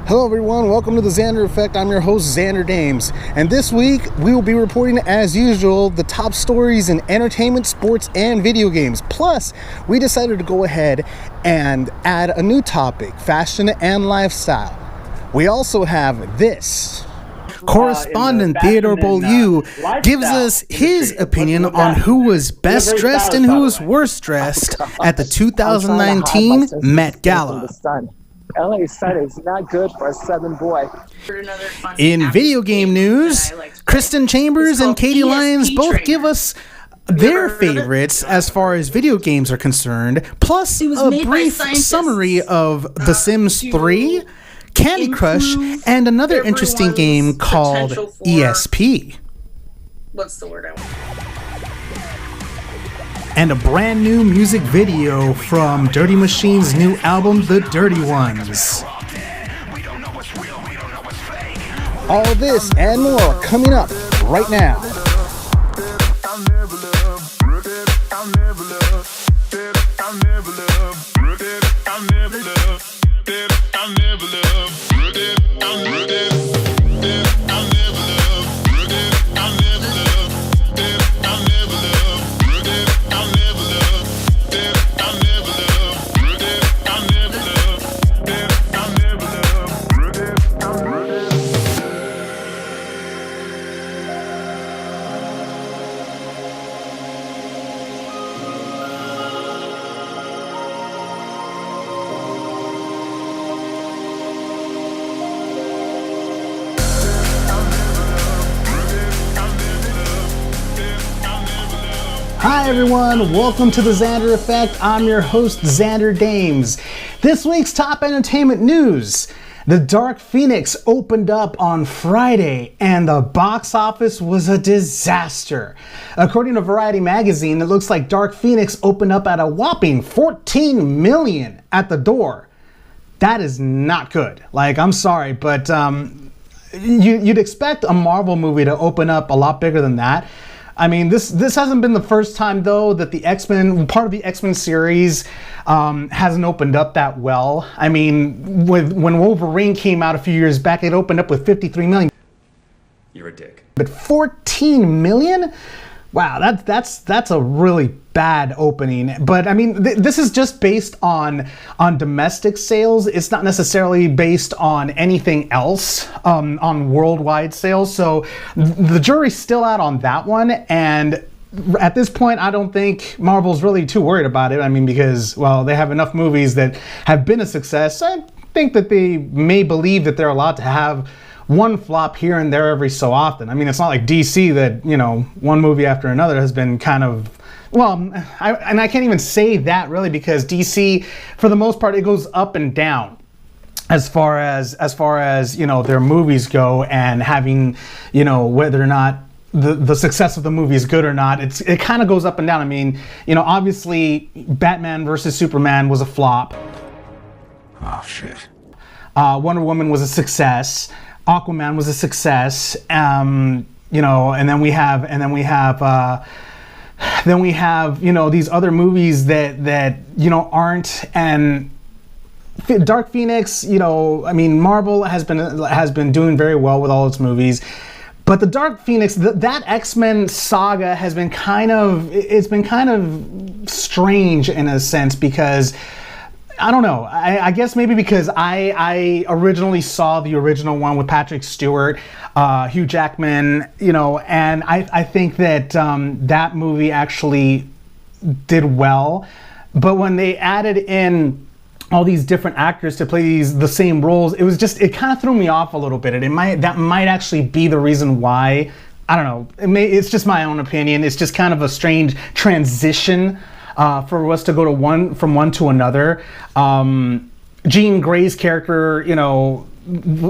Hello everyone, welcome to the Xander Effect. I'm your host, Xander Dames. And this week, we will be reporting, as usual, the top stories in entertainment, sports, and video games. Plus, we decided to go ahead and add a new topic, fashion and lifestyle. We also have this. Correspondent Theodore Beaulieu gives us his opinion on who was best dressed and who was worst dressed at the 2019 Met Gala. LA sun is not good for a southern boy. In video game news, Christin Chambers and Katie Lyons both give us their favorites as far as video games are concerned, plus a brief summary of The Sims 3, Candy Crush, and another interesting game called ESP. What's the word I want? And a brand new music video from Dirty Machine's new album, The Dirty Ones. All this and more coming up right now. Hi everyone, welcome to the Xander Effect. I'm your host, Xander Dames. This week's top entertainment news. The Dark Phoenix opened up on Friday and the box office was a disaster. According to Variety magazine, it looks like Dark Phoenix opened up at a whopping 14 million at the door. That is not good. Like, I'm sorry, but you'd expect a Marvel movie to open up a lot bigger than that. I mean, this hasn't been the first time, though, that the X-Men, part of the X-Men series, hasn't opened up that well. I mean, when Wolverine came out a few years back, it opened up with 53 million. You're a dick. But 14 million? Wow, that's a really bad opening. But I mean, this is just based on domestic sales. It's not necessarily based on anything else, on worldwide sales. So the jury's still out on that one. And at this point, I don't think Marvel's really too worried about it. I mean, because, well, they have enough movies that have been a success. I think that they may believe that they're allowed to have one flop here and there every so often. I mean, it's not like DC that, you know, one movie after another has been kind of, well, I can't even say that really, because DC, for the most part, it goes up and down as far as, you know, their movies go, and having, you know, whether or not the success of the movie is good or not, it kind of goes up and down. I mean, you know, obviously Batman versus Superman was a flop. Oh shit. Wonder Woman was a success. Aquaman was a success. You know, and then we have you know, these other movies that you know aren't. And Dark Phoenix, you know, I mean, Marvel has been doing very well with all its movies, but the Dark Phoenix, that X-Men saga has been kind of strange in a sense, because I don't know. I guess maybe because I originally saw the original one with Patrick Stewart, Hugh Jackman, you know, and I think that that movie actually did well. But when they added in all these different actors to play the same roles, it kind of threw me off a little bit. That might actually be the reason why. I don't know. It's just my own opinion. It's just kind of a strange transition for us to go from one to another. Jean Grey's character, you know,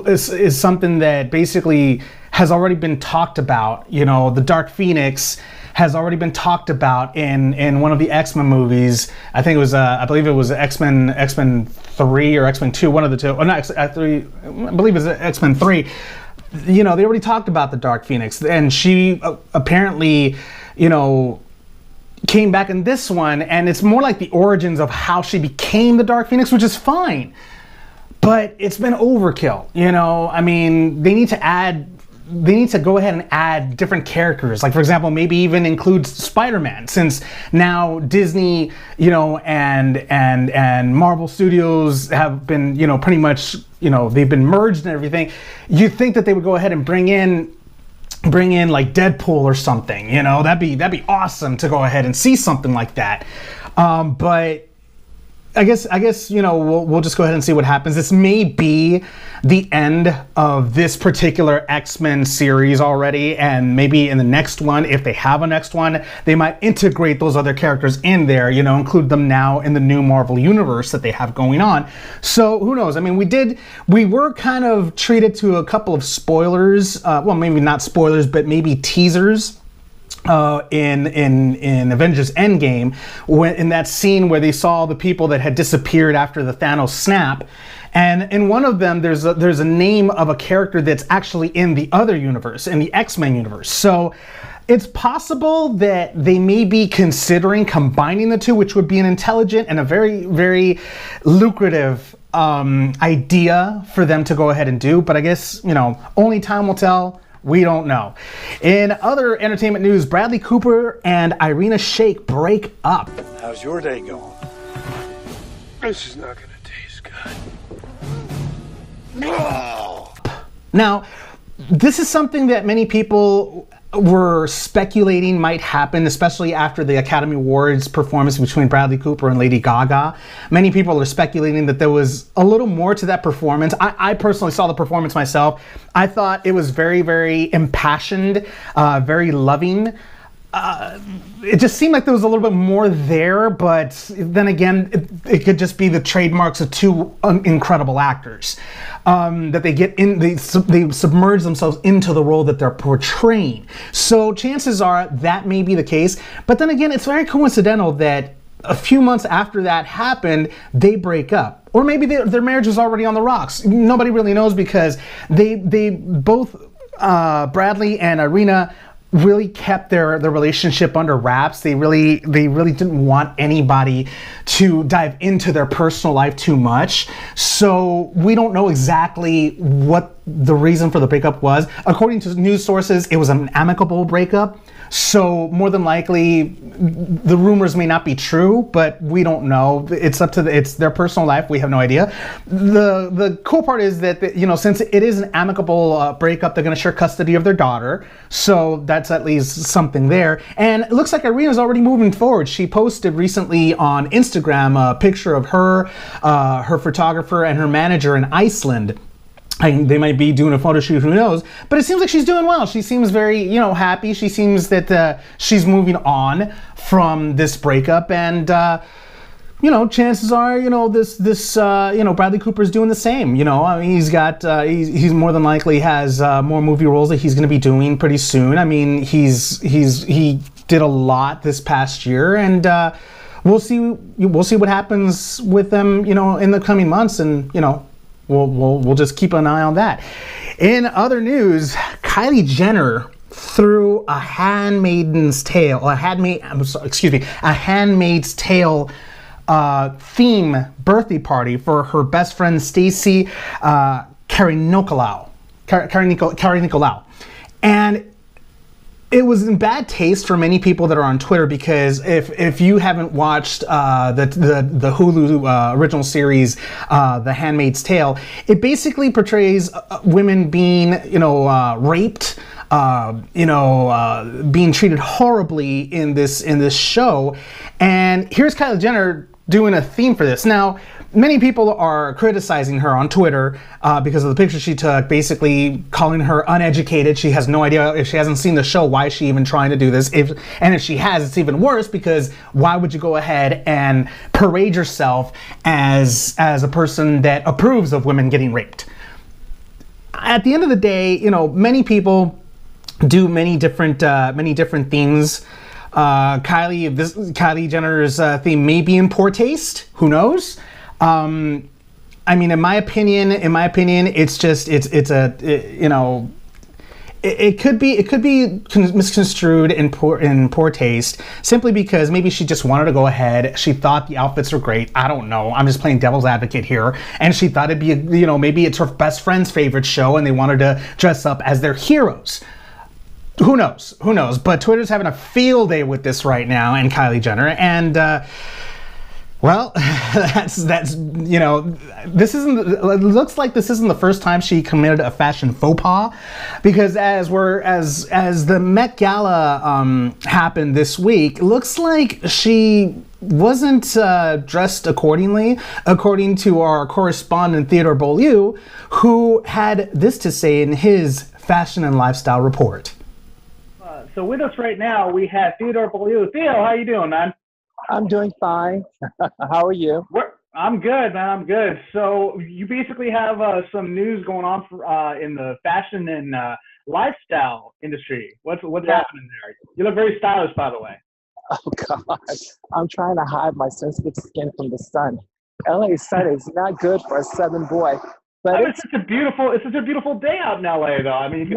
is something that basically has already been talked about. You know, the Dark Phoenix has already been talked about in one of the X-Men movies. I think it was, I believe it was X-Men 3 or X-Men 2, one of the two. Oh, not X3, I believe it's X-Men 3. You know, they already talked about the Dark Phoenix, and she apparently, you know, came back in this one, and it's more like the origins of how she became the Dark Phoenix, which is fine. but it's been overkill. You know, I mean, they need to go ahead and add different characters. Like, for example, maybe even include Spider-Man, since now Disney, you know, and Marvel Studios have been, you know, pretty much, you know, they've been merged and everything. You'd think that they would go ahead and bring in like Deadpool or something, you know. That'd be awesome to go ahead and see something like that. But I guess you know, we'll just go ahead and see what happens. This may be the end of this particular X-Men series already, and maybe in the next one, if they have a next one, they might integrate those other characters in there, you know, include them now in the new Marvel universe that they have going on. So who knows? I mean, we were kind of treated to a couple of spoilers, well, maybe not spoilers, but maybe teasers. In Avengers Endgame, in that scene where they saw the people that had disappeared after the Thanos snap, and in one of them there's a name of a character that's actually in the other universe, in the X-Men universe. So it's possible that they may be considering combining the two, which would be an intelligent and a very, very lucrative idea for them to go ahead and do. But I guess, you know, only time will tell. We don't know. In other entertainment news, Bradley Cooper and Irina Shayk break up. How's your day going? This is not gonna taste good. Now, this is something that many people were speculating might happen, especially after the Academy Awards performance between Bradley Cooper and Lady Gaga. Many people are speculating that there was a little more to that performance. I personally saw the performance myself. I thought it was very, very impassioned, very loving. It just seemed like there was a little bit more there, but then again, it could just be the trademarks of two incredible actors. That they get in, they submerge themselves into the role that they're portraying. So chances are that may be the case. But then again, it's very coincidental that a few months after that happened, they break up. Or maybe their marriage was already on the rocks. Nobody really knows, because they both, Bradley and Irina, really kept their relationship under wraps. They really didn't want anybody to dive into their personal life too much. So we don't know exactly what the reason for the breakup was. According to news sources, it was an amicable breakup. So more than likely, the rumors may not be true, but we don't know. It's up to it's their personal life. We have no idea. The cool part is that, you know, since it is an amicable breakup, they're going to share custody of their daughter. So that's at least something there. And it looks like Irina's already moving forward. She posted recently on Instagram a picture of her, her photographer, and her manager in Iceland. They might be doing a photo shoot, who knows? But it seems like she's doing well. She seems very, you know, happy. She seems that she's moving on from this breakup, and you know, chances are, you know, this you know, Bradley Cooper's doing the same. You know, I mean, he's got he's more than likely has more movie roles that he's going to be doing pretty soon. I mean, he did a lot this past year, and we'll see what happens with them, you know, in the coming months, and you know. We'll just keep an eye on that. In other news, Kylie Jenner threw a Handmaid's Tale theme birthday party for her best friend Stacey Carey-Nicolau. And it was in bad taste for many people that are on Twitter, because if you haven't watched the Hulu original series, The Handmaid's Tale, it basically portrays women being, you know, raped, being treated horribly in this show. And here's Kylie Jenner doing a theme for this. Now, many people are criticizing her on Twitter because of the picture she took, basically calling her uneducated. She has no idea. If she hasn't seen the show, why is she even trying to do this? And if she has, it's even worse, because why would you go ahead and parade yourself as a person that approves of women getting raped? At the end of the day, you know, many people do many different themes. Kylie Jenner's theme may be in poor taste. Who knows? I mean, in my opinion, it's it could be misconstrued in poor taste, simply because maybe she just wanted to go ahead. She thought the outfits were great. I don't know. I'm just playing devil's advocate here, and she thought it'd be maybe it's her best friend's favorite show, and they wanted to dress up as their heroes. Who knows? But Twitter's having a field day with this right now, and Kylie Jenner, and well, this isn't. It looks like this isn't the first time she committed a fashion faux pas, because as the Met Gala happened this week, it looks like she wasn't dressed accordingly, according to our correspondent Theodore Beaulieu, who had this to say in his fashion and lifestyle report. So with us right now, we have Theodore Beaulieu. Theo, how you doing, man? I'm doing fine. How are you? I'm good, man. I'm good. So you basically have some news going on in the fashion and lifestyle industry. What's happening there? You look very stylish, by the way. Oh God, I'm trying to hide my sensitive skin from the sun. LA sun is not good for a Southern boy. But it's such a beautiful day out in LA, though. I mean,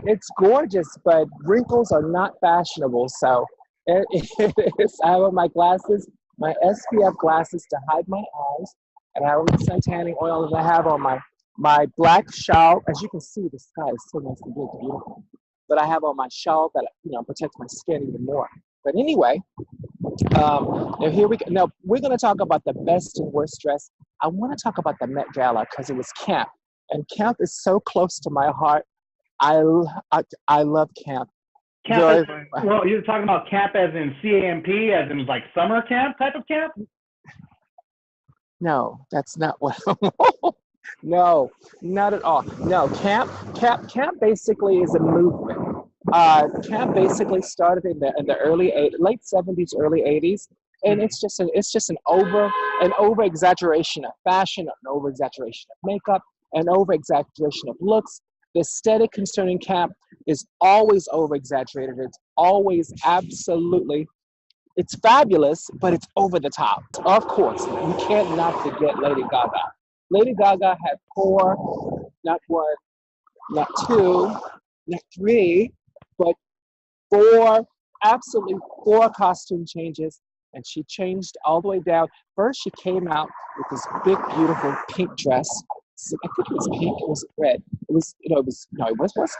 it's gorgeous, but wrinkles are not fashionable. So I have on my glasses, my SPF glasses to hide my eyes, and I have my sun tanning oil, and I have on my black shawl. As you can see, the sky is so nice and good, beautiful. But I have on my shawl that protects my skin even more. But anyway, now here we go. Now we're going to talk about the best and worst dress. I want to talk about the Met Gala because it was camp, and camp is so close to my heart. I love camp. Well, you're talking about camp as in CAMP, as in like summer camp type of camp? No, that's not what. No, not at all. No, camp basically is a movement. Camp basically started in the late 70s, early 80s, and it's just an over exaggeration of fashion, an over exaggeration of makeup, an over exaggeration of looks. The aesthetic concerning camp is always over exaggerated. It's always it's fabulous, but it's over the top. Of course, you can't not forget Lady Gaga. Lady Gaga had 4, not 1, not 2, not 3, but 4 costume changes, and she changed all the way down. First, she came out with this big, beautiful pink dress. I think it was pink. It was red. It was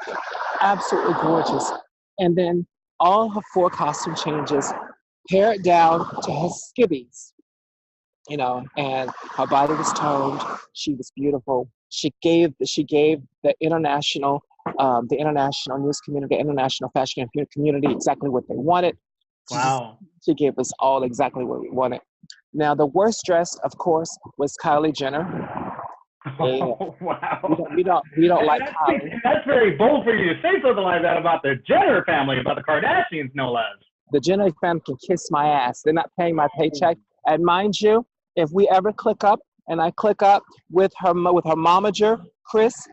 pink. Absolutely gorgeous. And then all her 4 costume changes, pared down to her skivvies. And her body was toned. She was beautiful. She gave the international news community, the international fashion community exactly what they wanted. Wow. She gave us all exactly what we wanted. Now, the worst dressed, of course, was Kylie Jenner. Oh, wow. We don't like Kylie. That's very bold for you to say something like that about the Jenner family, about the Kardashians, no less. The Jenner family can kiss my ass. They're not paying my paycheck. And mind you, if we ever click up, and I click up with her momager, Chris,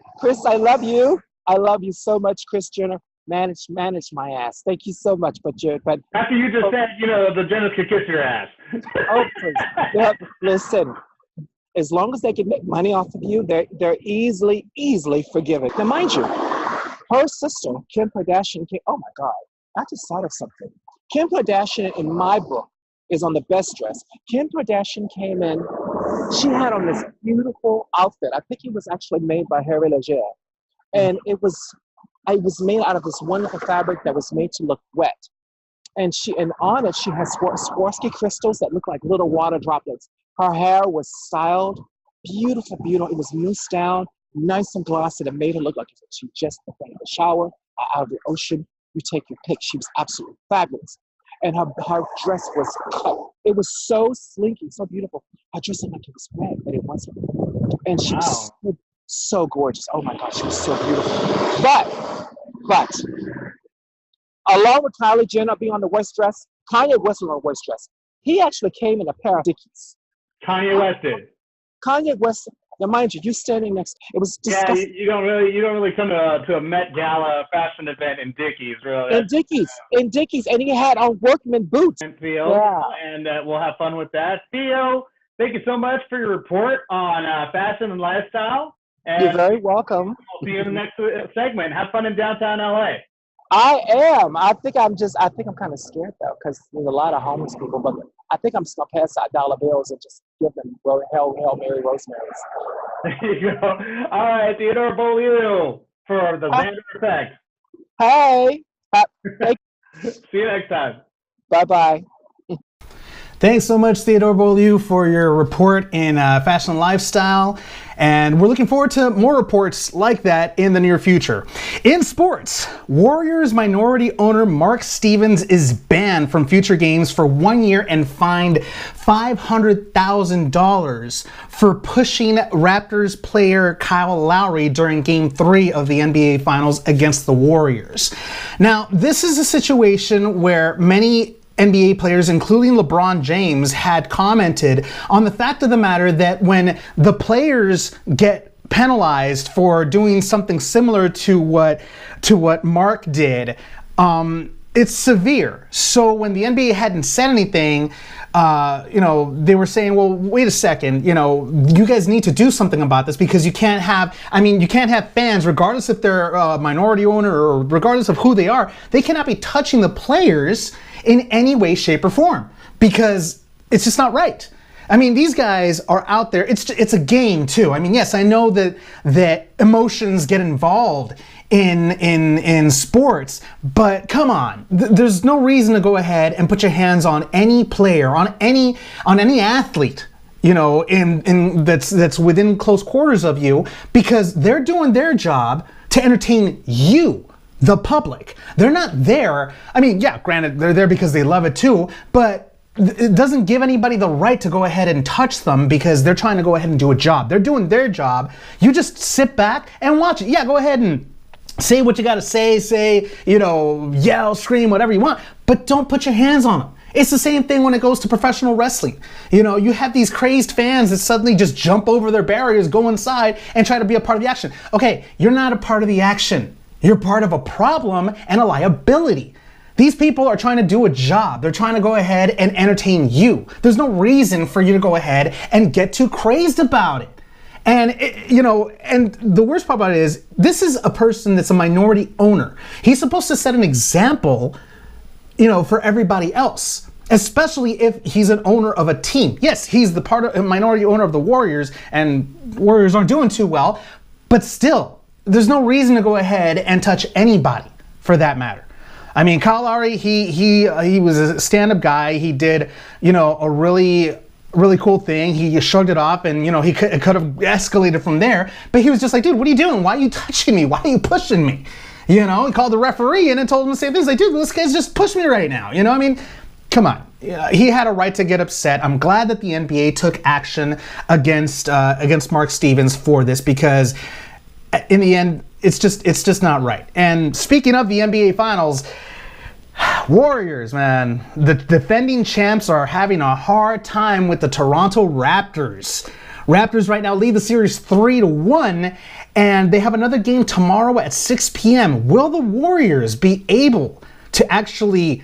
I love you. I love you so much, Kris Jenner. Manage my ass. Thank you so much. But after you just said, the Jenners could kiss your ass. Oh, please. Yeah, listen. As long as they can make money off of you, they're easily forgiven. Now, mind you, her sister, Kim Kardashian, oh my God, I just thought of something. Kim Kardashian, in my book, is on the best dress. Kim Kardashian came in, she had on this beautiful outfit. I think it was actually made by Harry Leger. And it was made out of this wonderful fabric that was made to look wet. And on it, she has Swarovski crystals that look like little water droplets. Her hair was styled, beautiful. It was moussed down, nice and glossy. That made her look like she just came out of the shower, out of the ocean. You take your pick. She was absolutely fabulous. And her dress was cut. It was so slinky, so beautiful. Her dress looked like it was red, but it wasn't. And she was so gorgeous. Oh my gosh, she was so beautiful. But along with Kylie Jenner being on the worst dress, Kanye West was on the worst dress. He actually came in a pair of Dickies. Kanye West did. Kanye West. Now, mind you, standing next. It was disgusting. Yeah, you don't really come to a Met Gala fashion event in Dickies, really. In Dickies, and he had on workman boots. And Theo, and we'll have fun with that. Theo, thank you so much for your report on fashion and lifestyle. And You're very welcome. we'll see you in the next segment. Have fun in downtown LA. I am. I think I'm kind of scared though, because there's a lot of homeless people. But I think I'm just gonna pass out dollar bills and just give them Hail Mary Rosemary's. There you go. All right, Theodore Beaulieu for the Xander Effect. Hey. See you next time. Bye-bye. Thanks so much, Theodore Beaulieu, for your report in Fashion and Lifestyle. And we're looking forward to more reports like that in the near future. In sports, Warriors minority owner Mark Stevens is banned from future games for 1 year and fined $500,000 for pushing Raptors player Kyle Lowry during Game 3 of the NBA Finals against the Warriors. Now, this is a situation where many NBA players, including LeBron James, had commented on the fact of the matter that when the players get penalized for doing something similar to what Mark did, it's severe. So when the NBA hadn't said anything, they were saying, well, wait a second, you guys need to do something about this, because you can't have fans, regardless if they're a minority owner or regardless of who they are, they cannot be touching the players in any way, shape, or form, because it's just not right. I mean, these guys are out there. It's a game too. I mean, yes, I know that emotions get involved in sports, but come on, there's no reason to go ahead and put your hands on any player, on any athlete, that's within close quarters of you, because they're doing their job to entertain you, the public. They're not there. I mean, yeah, granted, they're there because they love it too, but it doesn't give anybody the right to go ahead and touch them because they're trying to go ahead and do a job. They're doing their job. You just sit back and watch it. Yeah, go ahead and say what you got to say, yell, scream, whatever you want, but don't put your hands on them. It's the same thing when it goes to professional wrestling. You have these crazed fans that suddenly just jump over their barriers, go inside, and try to be a part of the action. Okay, you're not a part of the action. You're part of a problem and a liability. These people are trying to do a job. They're trying to go ahead and entertain you. There's no reason for you to go ahead and get too crazed about it. And, and the worst part about it is, this is a person that's a minority owner. He's supposed to set an example, for everybody else, especially if he's an owner of a team. Yes, he's the a minority owner of the Warriors, and Warriors aren't doing too well, but still, there's no reason to go ahead and touch anybody for that matter. I mean, Kyle Lowry, he was a stand-up guy. He did, a really cool thing. He shrugged it off, and he could have escalated from there. But he was just like, dude, what are you doing? Why are you touching me? Why are you pushing me? He called the referee in and told him the same thing. He's like, dude, this guy's just pushed me right now. I mean, come on. He had a right to get upset. I'm glad that the NBA took action against Mark Stevens for this, because in the end, it's just not right. And speaking of the NBA Finals, Warriors, man, the defending champs are having a hard time with the Toronto Raptors. Raptors right now lead the series 3-1, and they have another game tomorrow at 6 p.m. Will the Warriors be able to actually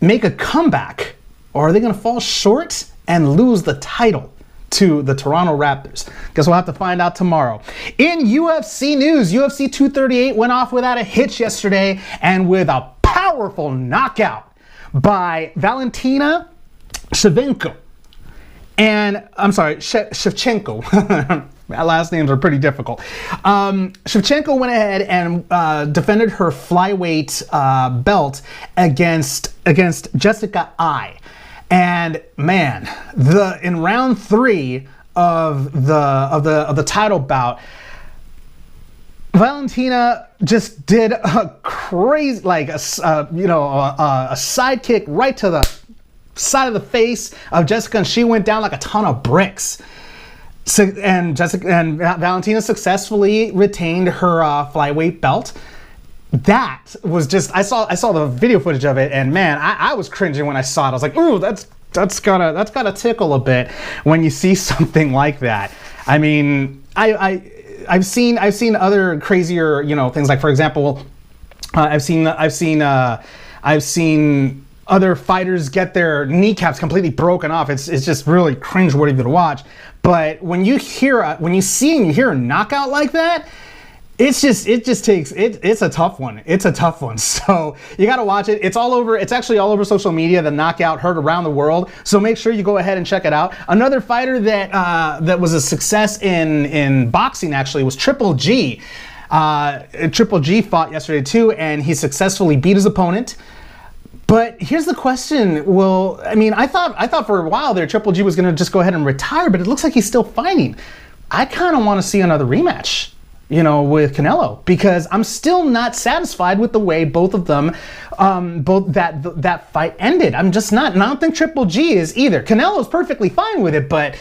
make a comeback, or are they going to fall short and lose the title to the Toronto Raptors? Guess we'll have to find out tomorrow. In UFC news, UFC 238 went off without a hitch yesterday, and with a powerful knockout by Valentina Shevchenko. Shevchenko. Last names are pretty difficult. Shevchenko went ahead and defended her flyweight belt against Jessica Ai. And man, in round 3 of the title bout, Valentina just did a crazy, a side kick right to the side of the face of Jessica, and she went down like a ton of bricks. And Valentina successfully retained her flyweight belt. That was just, I saw the video footage of it, and man, I was cringing when I saw it. I was like, ooh, that's gotta tickle a bit when you see something like that. I mean, I've seen other crazier, things, like, for example, I've seen other fighters get their kneecaps completely broken off. It's just really cringeworthy to watch. But when you hear a knockout like that, it's a tough one. It's a tough one. So you got to watch it. It's all over. It's actually all over social media. The knockout heard around the world. So make sure you go ahead and check it out. Another fighter that was a success in boxing actually was Triple G. Triple G fought yesterday too, and he successfully beat his opponent. But here's the question. Well, I mean, I thought for a while there Triple G was going to just go ahead and retire, but it looks like he's still fighting. I kind of want to see another rematch, with Canelo, because I'm still not satisfied with the way both of them, that fight ended. I'm just not, and I don't think Triple G is either. Canelo's perfectly fine with it, but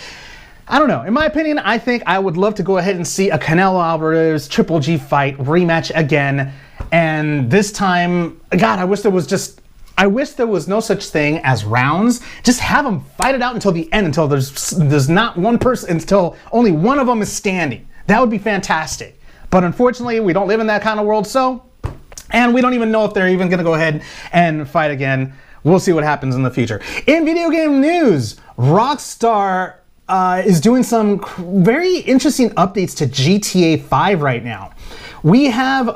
I don't know. In my opinion, I think I would love to go ahead and see a Canelo Alvarez Triple G fight rematch again. And this time, God, I wish there was no such thing as rounds. Just have them fight it out until the end, until there's not one person, until only one of them is standing. That would be fantastic. But unfortunately, we don't live in that kind of world, and we don't even know if they're even going to go ahead and fight again. We'll see what happens in the future. In video game news, Rockstar is doing some very interesting updates to GTA 5 right now. We have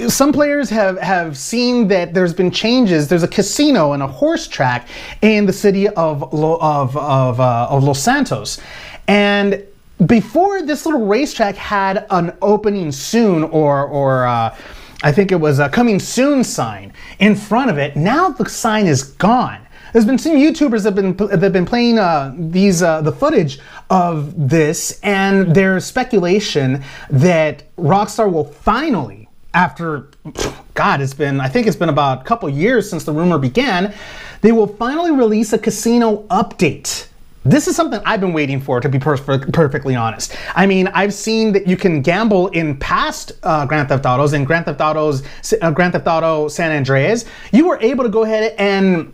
some players have seen that there's been changes. There's a casino and a horse track in the city of Los Santos, and before this little racetrack had an opening soon, or I think it was a coming soon sign in front of it. Now the sign is gone. There's been some YouTubers that have been playing the footage of this, and there's speculation that Rockstar will finally, after I think it's been about a couple years since the rumor began, they will finally release a casino update. This is something I've been waiting for, to be perfectly honest. I mean, I've seen that you can gamble in past Grand Theft Autos, in Grand Theft Auto San Andreas. You were able to go ahead and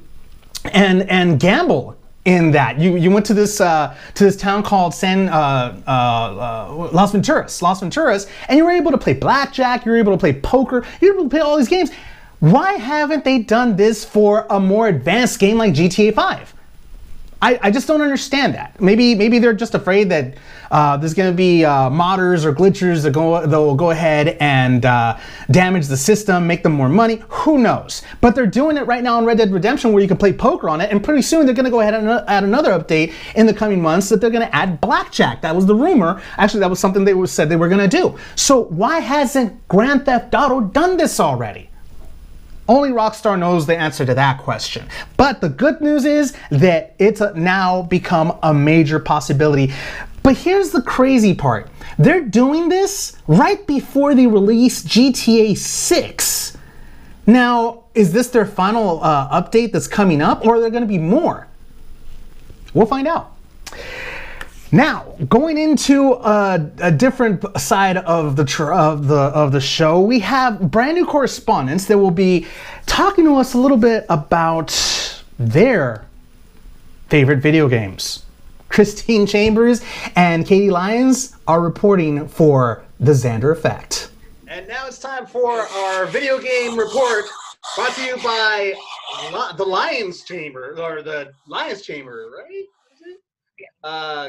gamble in that. You went to this town called Las Venturas, and you were able to play blackjack. You were able to play poker. You were able to play all these games. Why haven't they done this for a more advanced game like GTA 5? I just don't understand that. Maybe they're just afraid that there's going to be modders or glitchers that will go ahead and damage the system, make them more money. Who knows? But they're doing it right now in Red Dead Redemption, where you can play poker on it, and pretty soon they're going to go ahead and add another update in the coming months that they're going to add blackjack. That was the rumor. Actually, that was something they said they were going to do. So why hasn't Grand Theft Auto done this already? Only Rockstar knows the answer to that question. But the good news is that it's now become a major possibility. But here's the crazy part. They're doing this right before they release GTA 6. Now, is this their final update that's coming up, or are there going to be more? We'll find out. Now, going into a different side of the show, we have brand new correspondents that will be talking to us a little bit about their favorite video games. Christin Chambers and Katie Lyons are reporting for the Xander Effect. And now it's time for our video game report, brought to you by the Lyons Chamber, or the Lyons Chamber, right?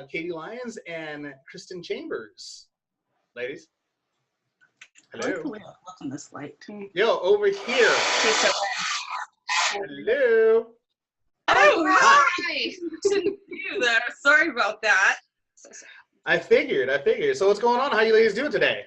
Katie Lyons and Christin Chambers. Ladies. Hello. Look in this light. Yo, over here. Hello. Oh, hi. Didn't you there. Sorry about that. I figured. So what's going on? How you ladies doing today?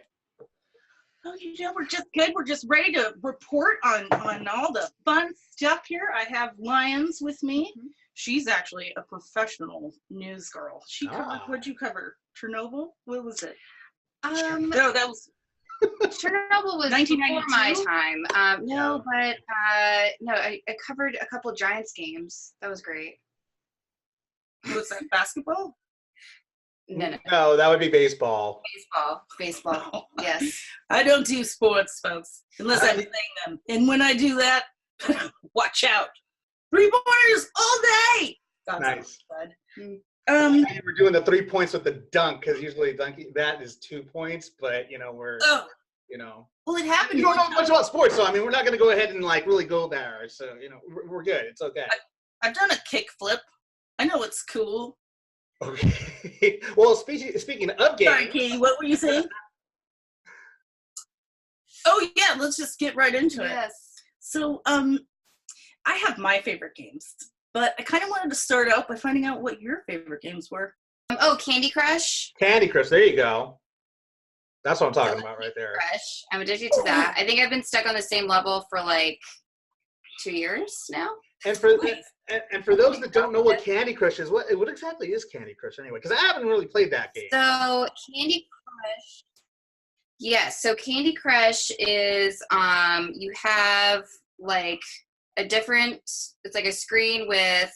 Oh, we're just good. We're just ready to report on all the fun stuff here. I have Lyons with me. She's actually a professional news girl. She covered, what'd you cover? Chernobyl? What was it? No, that was Chernobyl was before my time. No, but I covered a couple of Giants games. That was great. Was that basketball? No, that would be baseball. Baseball. Yes. I don't do sports, folks, unless I'm playing them. And when I do that, watch out. 3-pointers all day. Nice. You were doing the 3 points with the dunk, because usually that is 2 points, but we're you know. Well, it happened. You don't know much about sports, so I mean, we're not going to go ahead and like really go there. So you know, we're good. It's okay. I've done a kick flip. I know it's cool. Okay. Well, speaking of games. Sorry, Katie. What were you saying? Oh yeah, let's just get right into it. Yes. So, I have my favorite games, but I kind of wanted to start out by finding out what your favorite games were. Candy Crush. Candy Crush. There you go. That's what I'm talking about right there. Crush. I'm addicted to that. I think I've been stuck on the same level for like 2 years now. And for those that don't know what Candy Crush is, what exactly is Candy Crush anyway? Because I haven't really played that game. So Candy Crush. Yes. So Candy Crush is you have like it's like a screen with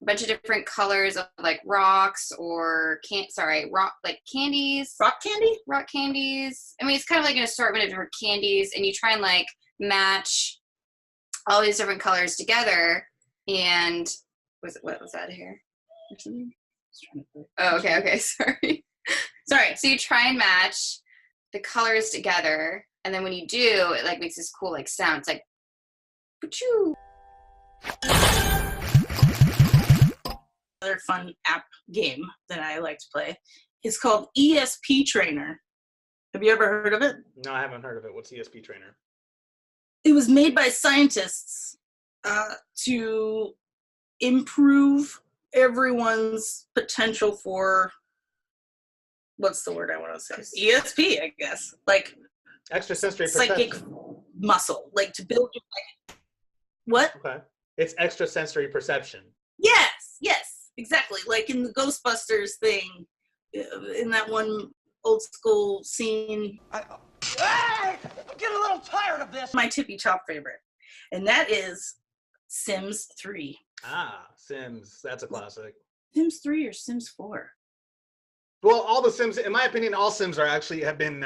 a bunch of different colors of like rocks or candies. Rock candy? Rock candies. I mean, it's kind of like an assortment of different candies, and you try and like match all these different colors together. And what was that here? Or something? Oh, okay. Sorry. So you try and match the colors together, and then when you do, it like makes this cool like sound. It's like, pachoo. Another fun app game that I like to play is called ESP Trainer. Have you ever heard of it? No, I haven't heard of it. What's ESP Trainer? It was made by scientists to improve everyone's potential for, what's the word I want to say? ESP, I guess. Like extrasensory psychic perception. muscle, like to build your what? Okay. It's extrasensory perception. Yes, exactly. Like in the Ghostbusters thing, in that one old school scene. I'm getting a little tired of this. My tippy top favorite, and that is Sims 3. Ah, Sims. That's a classic. Sims 3 or Sims 4? Well, all the Sims, in my opinion, all Sims have been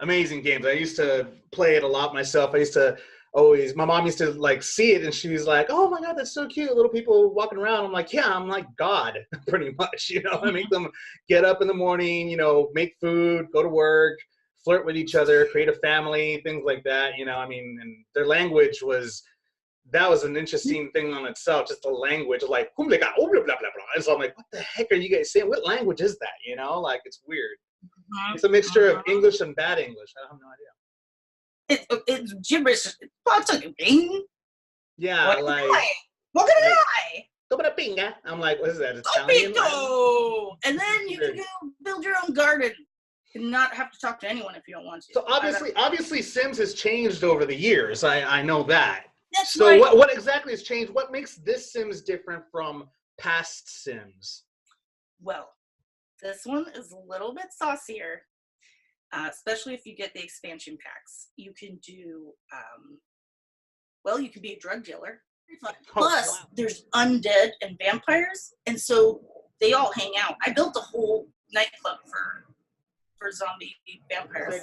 amazing games. I used to play it a lot myself. My mom used to like see it and she was like, oh my God, that's so cute. Little people walking around. I'm like, yeah, I'm like God, pretty much. You know, I make them get up in the morning, you know, make food, go to work, flirt with each other, create a family, things like that. You know, I mean, and their language was an interesting thing on itself, just the language, like, blah, blah, blah, blah, blah. And so I'm like, what the heck are you guys saying? What language is that? You know, like, it's weird. It's a mixture of English and bad English. I have no idea. It's gibberish. Yeah, like. What can I? I'm like, what is that? Italian? And then you can go build your own garden and not have to talk to anyone if you don't want to. So obviously Sims has changed over the years. I know that. That's so right. what exactly has changed? What makes this Sims different from past Sims? Well, this one is a little bit saucier, especially if you get the expansion packs. You can do, you can be a drug dealer. Plus, there's undead and vampires, and so they all hang out. I built a whole nightclub for zombie vampires.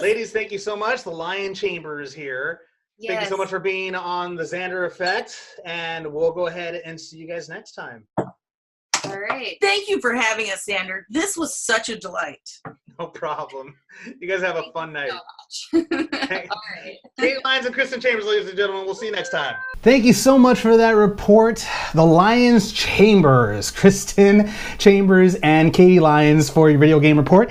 Ladies, thank you so much. The Lion Chamber is here. Yes. Thank you so much for being on the Xander Effect, and we'll go ahead and see you guys next time. All right. Thank you for having us, Xander. This was such a delight. No problem. You guys have a fun night. So much. All right. Kate Lyons and Christin Chambers, ladies and gentlemen. We'll see you next time. Thank you so much for that report. The Lyons Chambers, Christin Chambers and Katie Lyons for your video game report.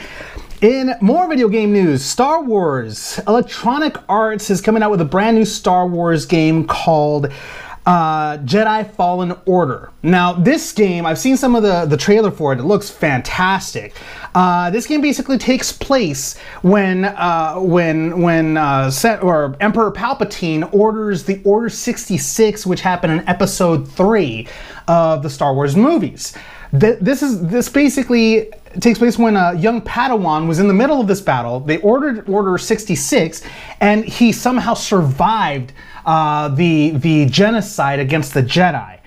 In more video game news, Star Wars. Electronic Arts is coming out with a brand new Star Wars game called Jedi Fallen Order. Now, this game, I've seen some of the trailer for it. It looks fantastic. This game basically takes place when Emperor Palpatine orders the Order 66, which happened in Episode 3 of the Star Wars movies. This basically takes place when a young Padawan was in the middle of this battle. They ordered Order 66, and he somehow survived the genocide against the Jedi.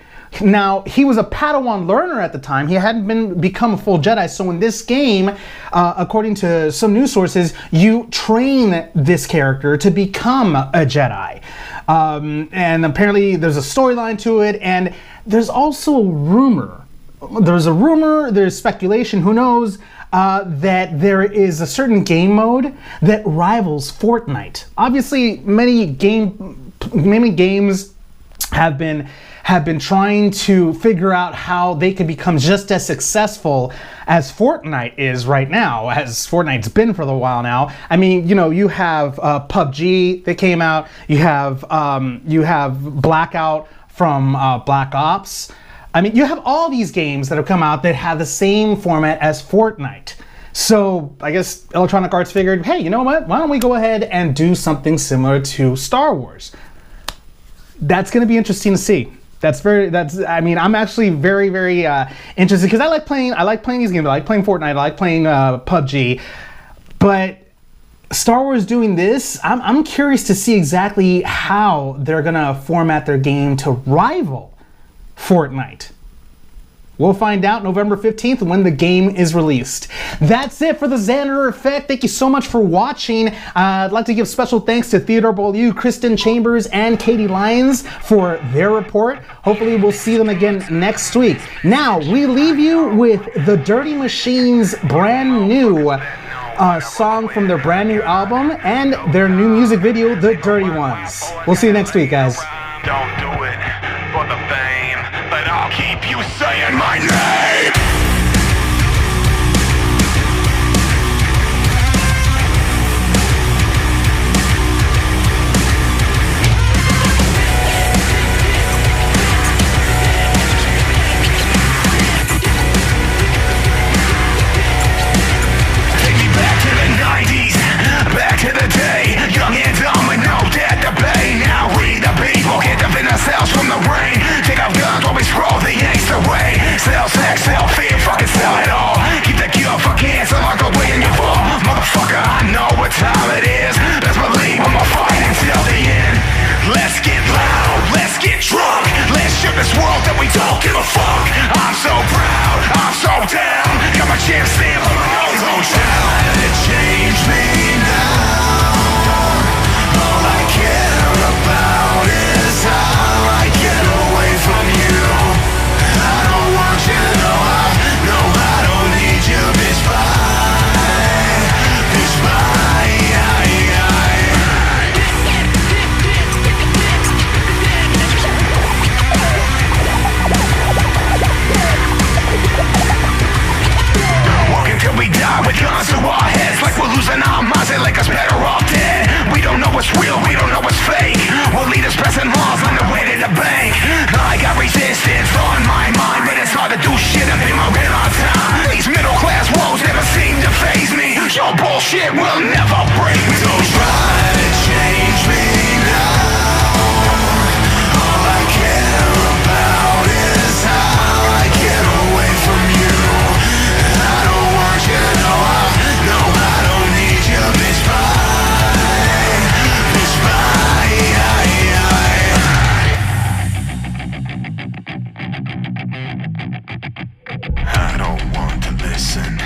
Now, he was a Padawan learner at the time. He hadn't become a full Jedi. So in this game, according to some news sources, you train this character to become a Jedi. And apparently there's a storyline to it, and there's also a rumor. There's speculation, who knows, that there is a certain game mode that rivals Fortnite. Obviously, many games have been trying to figure out how they can become just as successful as Fortnite is right now, as Fortnite's been for a while now. I mean, you know, you have PUBG that came out. You have Blackout from Black Ops. I mean, you have all these games that have come out that have the same format as Fortnite. So I guess Electronic Arts figured, hey, you know what? Why don't we go ahead and do something similar to Star Wars? That's going to be interesting to see. I mean, I'm actually very, very interested because I like playing these games. I like playing Fortnite. I like playing PUBG. But Star Wars doing this, I'm curious to see exactly how they're gonna format their game to rival Fortnite. We'll find out November 15th when the game is released. That's it for the Xander Effect. Thank you so much for watching. I'd like to give special thanks to Theodore Beaulieu, Christin Chambers, and Katie Lyons for their report. Hopefully we'll see them again next week. Now, we leave you with the Dirty Machine's brand new song from their brand new album and their new music video, The Dirty Ones. We'll see you next week, guys. Don't do it for the fame, but I'll keep you saying my name. Take me back to the 90s, back to the day, young and dumb with no debt to pay. Now we the people get to defend ourselves from the rain. Take out guns while we scroll the angst away. Sell sex, sell fear, fucking sell it all. Keep the cure for cancer locked away in your fall. Motherfucker, I know what time it is. Let's believe I'm gonna fight until the end. Let's get loud, let's get drunk. Let's show this world that we don't give a fuck. I'm so proud, I'm so down. Got my champ stamp on my own town. It changed me now. All I care about is how I get away from you. I don't want you to know I don't need you, bitch, bye. Bitch, bye. Walking till we die with guns to our heads, like we're losing our minds, they like us better off dead. We don't know what's real, we don't know what's fake. We'll lead us pressing laws on the way to the bank. I got resistance on my mind, but it's hard to do shit and pay my rent on time. These middle class woes never seem to faze me. Your bullshit will never break me. So try to change me now. All I care about is how I get away from you. I don't want you to know I don't need you, bitch, bye. Bitch, bye. I don't want to listen.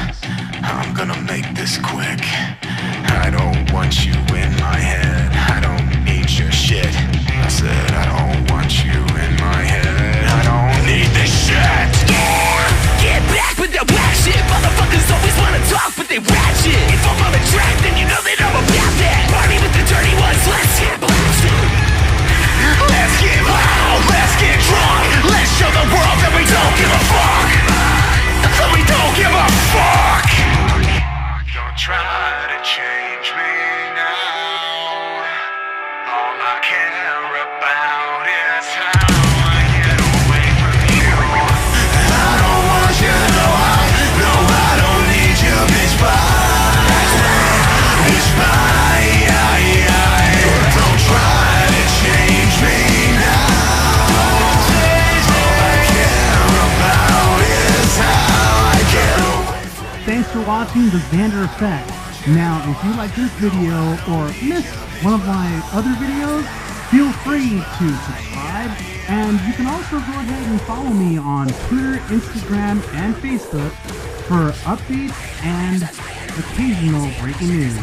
I'm gonna make this quick. I don't want you in my head. I don't need your shit. I said I don't want you in my head. I don't need this shit. Get back with that whack shit. Motherfuckers always wanna talk, but they ratchet. If I'm on the track, then you know that I'm about that. Party with the dirty ones, let's get blasted. Let's get loud, let's get drunk. Let's show the world that we don't give a fuck. That we don't give a fuck. Don't try to change me now. All I care about is how I get away from you. I don't want you to know I don't need you, bitch, bye. Bitch, bye. Don't try to change me now. All I care about is how I get away from you. Thanks for watching the Xander Effect. Now, if you like this video or missed one of my other videos, feel free to subscribe, and you can also go ahead and follow me on Twitter, Instagram, and Facebook for updates and occasional breaking news.